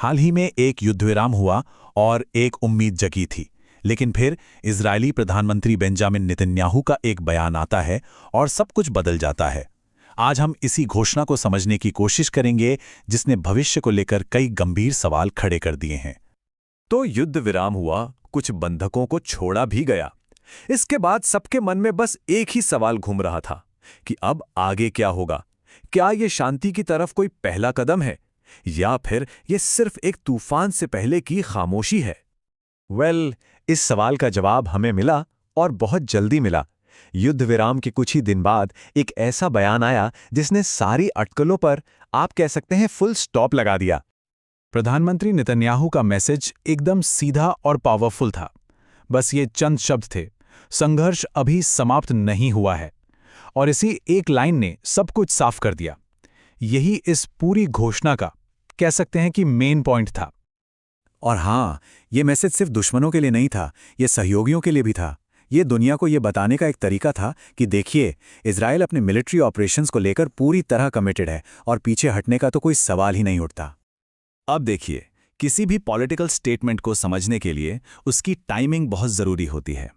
हाल ही में एक युद्धविराम हुआ और एक उम्मीद जगी थी, लेकिन फिर इजरायली प्रधानमंत्री बेंजामिन नेतन्याहू का एक बयान आता है और सब कुछ बदल जाता है। आज हम इसी घोषणा को समझने की कोशिश करेंगे, जिसने भविष्य को लेकर कई गंभीर सवाल खड़े कर दिए हैं। तो युद्ध विराम हुआ, कुछ बंधकों को छोड़ा भी गया। इसके बाद सबके मन में बस एक ही सवाल घूम रहा था कि अब आगे क्या होगा। क्या ये शांति की तरफ कोई पहला कदम है, या फिर ये सिर्फ एक तूफान से पहले की खामोशी है? इस सवाल का जवाब हमें मिला, और बहुत जल्दी मिला। युद्ध विराम के कुछ ही दिन बाद एक ऐसा बयान आया जिसने सारी अटकलों पर, आप कह सकते हैं, फुल स्टॉप लगा दिया। प्रधानमंत्री नेतन्याहू का मैसेज एकदम सीधा और पावरफुल था। बस ये चंद शब्द थे, संघर्ष अभी समाप्त नहीं हुआ है। और इसी एक लाइन ने सब कुछ साफ कर दिया। यही इस पूरी घोषणा का, कह सकते हैं कि, मेन पॉइंट था। और हाँ, ये मैसेज सिर्फ दुश्मनों के लिए नहीं था, ये सहयोगियों के लिए भी था। ये दुनिया को ये बताने का एक तरीका था कि देखिए, इजराइल अपने मिलिट्री ऑपरेशंस को लेकर पूरी तरह कमिटेड है और पीछे हटने का तो कोई सवाल ही नहीं उठता। अब देखिए, किसी भी पॉलिटिकल स्टेटमेंट को समझने के लिए उसकी टाइमिंग बहुत ज़रूरी होती है।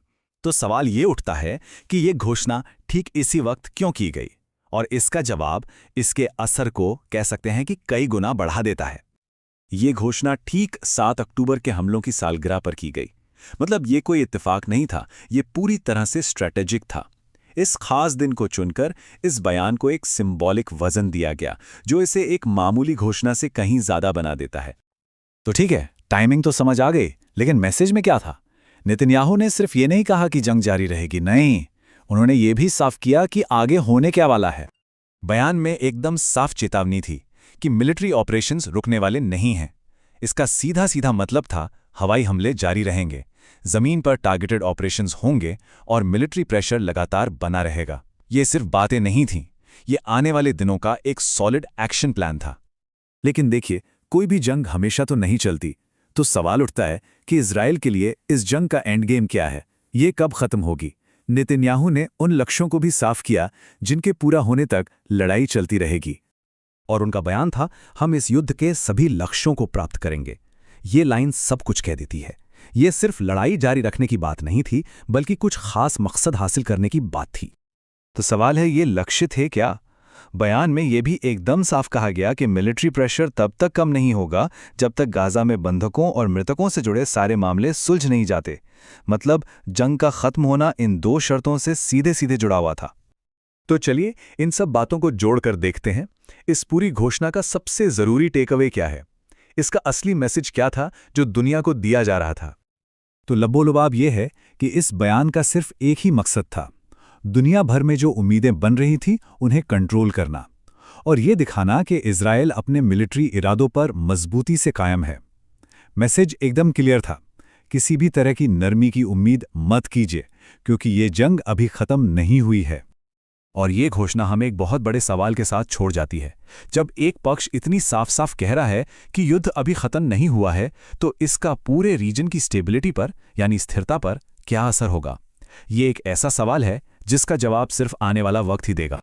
तो सवाल ये उठता है कि ये घोषणा ठीक इसी वक्त क्यों की गई, और इसका जवाब इसके असर को, कह सकते हैं कि, कई गुना बढ़ा देता है। ये घोषणा ठीक 7 अक्टूबर के हमलों की सालगिरह पर की गई। मतलब ये कोई इत्तेफाक नहीं था, ये पूरी तरह से स्ट्रैटेजिक था। इस खास दिन को चुनकर इस बयान को एक सिंबॉलिक वजन दिया गया, जो इसे एक मामूली घोषणा से कहीं ज्यादा बना देता है। तो ठीक है, टाइमिंग तो समझ आ गई, लेकिन मैसेज में क्या था? नेतन्याहू ने सिर्फ ये नहीं कहा कि जंग जारी रहेगी, नहीं, उन्होंने ये भी साफ किया कि आगे होने क्या वाला है। बयान में एकदम साफ चेतावनी थी कि मिलिट्री ऑपरेशंस रुकने वाले नहीं हैं। इसका सीधा सीधा मतलब था, हवाई हमले जारी रहेंगे, जमीन पर टारगेटेड ऑपरेशंस होंगे और मिलिट्री प्रेशर लगातार बना रहेगा। ये सिर्फ बातें नहीं थीं, ये आने वाले दिनों का एक सॉलिड एक्शन प्लान था। लेकिन देखिए, कोई भी जंग हमेशा तो नहीं चलती। तो सवाल उठता है कि इजराइल के लिए इस जंग का एंड गेम क्या है, ये कब खत्म होगी? नेतन्याहू ने उन लक्ष्यों को भी साफ किया जिनके पूरा होने तक लड़ाई चलती रहेगी। और उनका बयान था, हम इस युद्ध के सभी लक्ष्यों को प्राप्त करेंगे। ये लाइन सब कुछ कह देती है। ये सिर्फ लड़ाई जारी रखने की बात नहीं थी, बल्कि कुछ खास मकसद हासिल करने की बात थी। तो सवाल है, ये लक्ष्य थे क्या? बयान में यह भी एकदम साफ कहा गया कि मिलिट्री प्रेशर तब तक कम नहीं होगा जब तक गाजा में बंधकों और मृतकों से जुड़े सारे मामले सुलझ नहीं जाते। मतलब जंग का खत्म होना इन 2 शर्तों से सीधे सीधे जुड़ा हुआ था। तो चलिए, इन सब बातों को जोड़कर देखते हैं, इस पूरी घोषणा का सबसे जरूरी टेकअवे क्या है, इसका असली मैसेज क्या था जो दुनिया को दिया जा रहा था। तो लबोलुबाब यह है कि इस बयान का सिर्फ एक ही मकसद था, दुनिया भर में जो उम्मीदें बन रही थी उन्हें कंट्रोल करना, और ये दिखाना कि इजराइल अपने मिलिट्री इरादों पर मजबूती से कायम है। मैसेज एकदम क्लियर था, किसी भी तरह की नरमी की उम्मीद मत कीजिए, क्योंकि ये जंग अभी खत्म नहीं हुई है। और ये घोषणा हमें एक बहुत बड़े सवाल के साथ छोड़ जाती है। जब एक पक्ष इतनी साफ साफ कह रहा है कि युद्ध अभी खत्म नहीं हुआ है, तो इसका पूरे रीजन की स्टेबिलिटी पर, यानी स्थिरता पर, क्या असर होगा? ये एक ऐसा सवाल है जिसका जवाब सिर्फ आने वाला वक्त ही देगा।